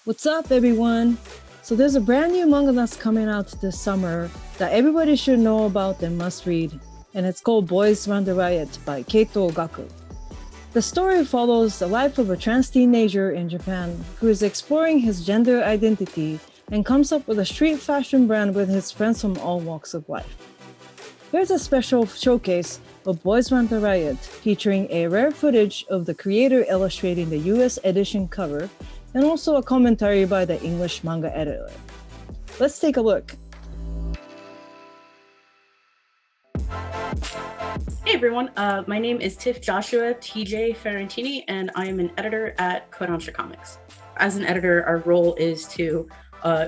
What's up, everyone? So there's a brand new manga that's coming out this summer that everybody should know about and must read, and it's called Boys Run the Riot by Keito Gaku. The story follows the life of a trans teenager in Japan who is exploring his gender identity and comes up with a street fashion brand with his friends from all walks of life. Here's a special showcase of Boys Run the Riot featuring a rare footage of the creator illustrating the US edition cover and also a commentary by the English manga editor. Let's take a look. Hey everyone, my name is Tiff Joshua TJ Ferrantini, and I am an editor at Kodansha Comics. As an editor, our role is to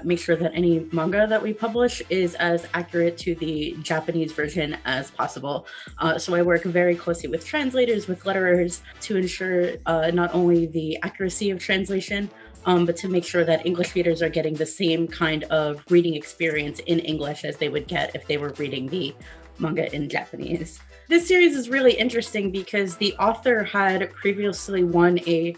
make sure that any manga that we publish is as accurate to the Japanese version as possible. So I work very closely with translators, with letterers, to ensure not only the accuracy of translation, but to make sure that English readers are getting the same kind of reading experience in English as they would get if they were reading the manga in Japanese. This series is really interesting because the author had previously won a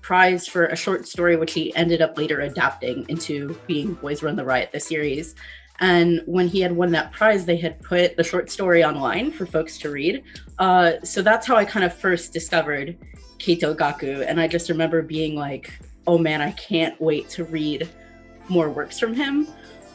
prize for a short story, which he ended up later adapting into being Boys Run the Riot, the series. And when he had won that prize, they had put the short story online for folks to read. So that's how I kind of first discovered Keito Gaku. And I just remember being like, oh man, I can't wait to read more works from him.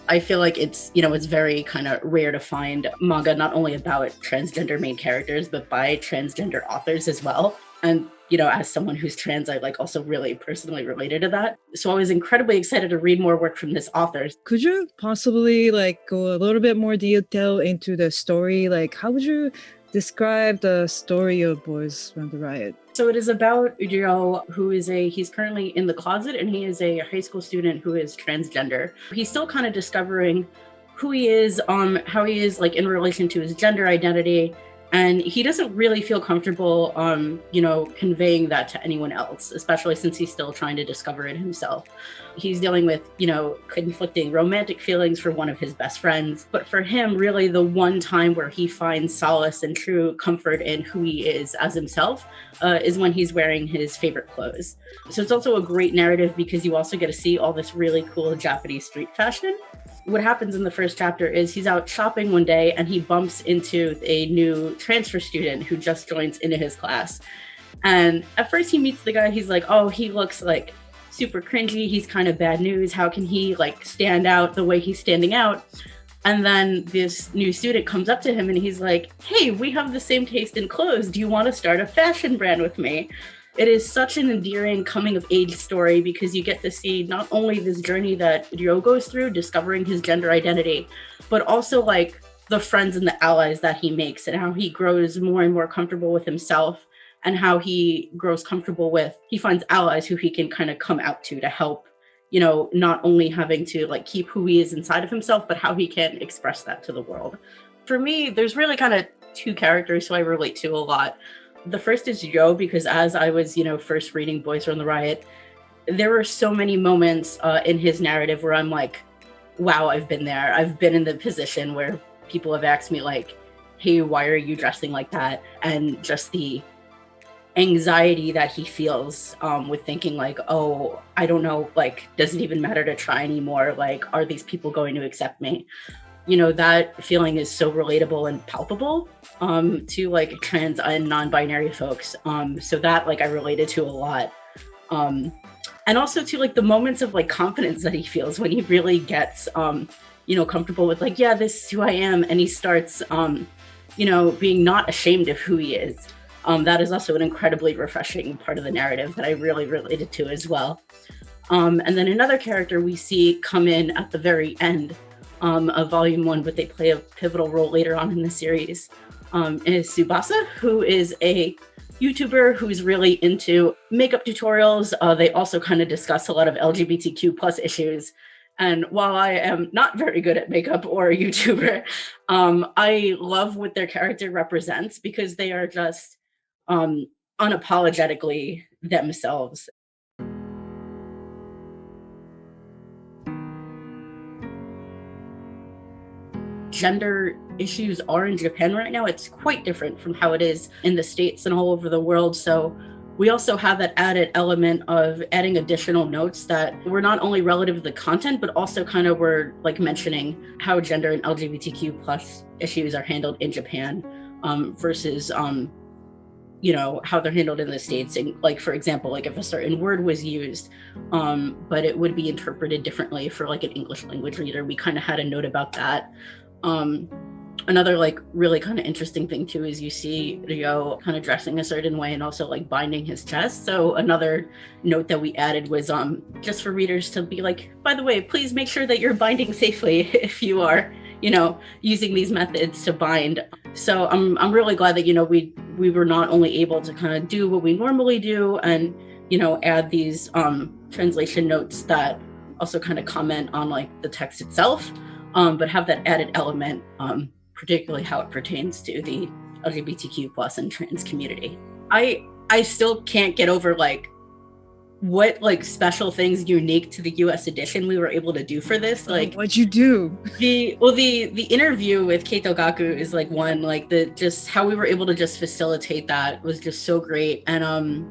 I feel like it's very kind of rare to find manga not only about transgender main characters, but by transgender authors as well. And as someone who's trans, I also really personally related to that. So I was incredibly excited to read more work from this author. Could you possibly go a little bit more detail into the story? How would you describe the story of Boys Run the Riot? So it is about Ujiro, he's currently in the closet, and he is a high school student who is transgender. He's still kind of discovering who he is, how he is in relation to his gender identity. And he doesn't really feel comfortable, conveying that to anyone else, especially since he's still trying to discover it himself. He's dealing with, conflicting romantic feelings for one of his best friends. But for him, really the one time where he finds solace and true comfort in who he is as himself is when he's wearing his favorite clothes. So it's also a great narrative because you also get to see all this really cool Japanese street fashion. What happens in the first chapter is he's out shopping one day and he bumps into a new transfer student who just joins into his class. And at first he meets the guy, he's like, oh, he looks super cringy. He's kind of bad news. How can he stand out the way he's standing out? And then this new student comes up to him and he's like, hey, we have the same taste in clothes. Do you want to start a fashion brand with me? It is such an endearing coming of age story because you get to see not only this journey that Ryo goes through discovering his gender identity, but also the friends and the allies that he makes and how he grows more and more comfortable with himself and how he grows comfortable with, he finds allies who he can kind of come out to help, not only having to keep who he is inside of himself, but how he can express that to the world. For me, there's really kind of two characters who I relate to a lot. The first is Yo, because as I was, first reading Boys Run the Riot, there were so many moments in his narrative where I'm like, wow, I've been there. I've been in the position where people have asked me hey, why are you dressing like that? And just the anxiety that he feels with thinking oh, I don't know, does it even matter to try anymore? Are these people going to accept me? That feeling is so relatable and palpable to trans and non-binary folks. So that I related to a lot. And also to the moments of confidence that he feels when he really gets, comfortable with yeah, this is who I am. And he starts, being not ashamed of who he is. That is also an incredibly refreshing part of the narrative that I really related to as well. And then another character we see come in at the very end of Volume 1, but they play a pivotal role later on in the series, is Tsubasa, who is a YouTuber who's really into makeup tutorials. They also kind of discuss a lot of LGBTQ plus issues. And while I am not very good at makeup or a YouTuber, I love what their character represents because they are just unapologetically themselves. Gender issues are in Japan right now, it's quite different from how it is in the States and all over the world. So we also have that added element of adding additional notes that were not only relative to the content, but also kind of were like mentioning how gender and LGBTQ plus issues are handled in Japan versus how they're handled in the States. And like, for example, like if a certain word was used, but it would be interpreted differently for like an English language reader, we kind of had a note about that. Another like really kind of interesting thing too is you see Ryo kind of dressing a certain way and also like binding his chest. So another note that we added was just for readers to be like, by the way, please make sure that you're binding safely if you are using these methods to bind. So I'm really glad that we were not only able to kind of do what we normally do and add these translation notes that also kind of comment on like the text itself, but have that added element, particularly how it pertains to the LGBTQ plus and trans community. I still can't get over like what like special things unique to the US edition we were able to do for this. Like, what'd you do? The interview with Keito Gaku is like one, like just how we were able to just facilitate that was just so great. And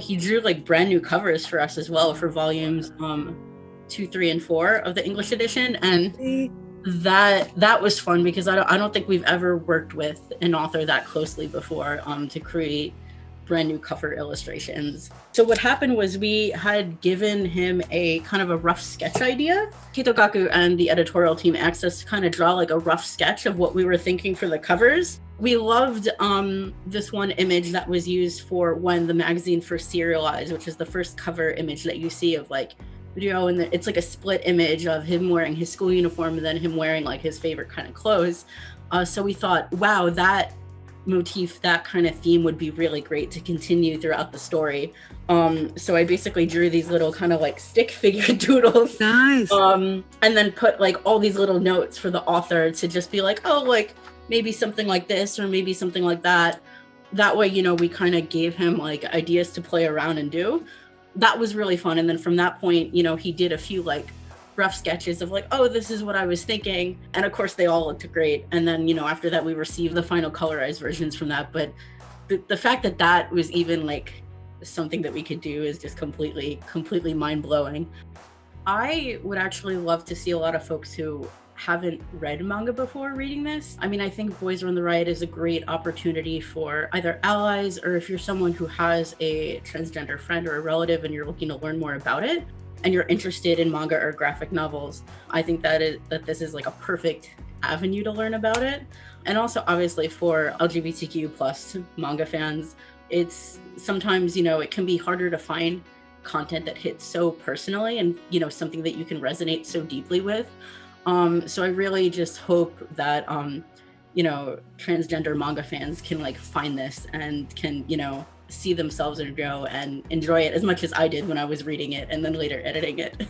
he drew like brand new covers for us as well for volumes 2, 3, and 4 of the English edition. And that was fun because I don't think we've ever worked with an author that closely before to create brand new cover illustrations. So what happened was we had given him a kind of a rough sketch idea. Keito Gaku and the editorial team asked us to kind of draw like a rough sketch of what we were thinking for the covers. We loved this one image that was used for when the magazine first serialized, which is the first cover image that you see of like video, and it's like a split image of him wearing his school uniform and then him wearing like his favorite kind of clothes. So we thought, wow, that motif, that kind of theme would be really great to continue throughout the story. So I basically drew these little kind of like stick figure doodles. Nice. And then put like all these little notes for the author to just be like, oh, like maybe something like this or maybe something like that. That way, we kind of gave him like ideas to play around and do. That was really fun. And then from that point, he did a few like rough sketches of like, oh, this is what I was thinking. And of course they all looked great. And then, after that we received the final colorized versions from that. But the fact that that was even like something that we could do is just completely mind blowing. I would actually love to see a lot of folks who haven't read manga before reading this. I mean, I think Boys Run the Riot is a great opportunity for either allies or if you're someone who has a transgender friend or a relative and you're looking to learn more about it and you're interested in manga or graphic novels, I think that this is like a perfect avenue to learn about it. And also obviously for LGBTQ plus manga fans, it's sometimes, it can be harder to find content that hits so personally and, something that you can resonate so deeply with. So I really just hope that, transgender manga fans can like find this and can, see themselves in Go and enjoy it as much as I did when I was reading it and then later editing it.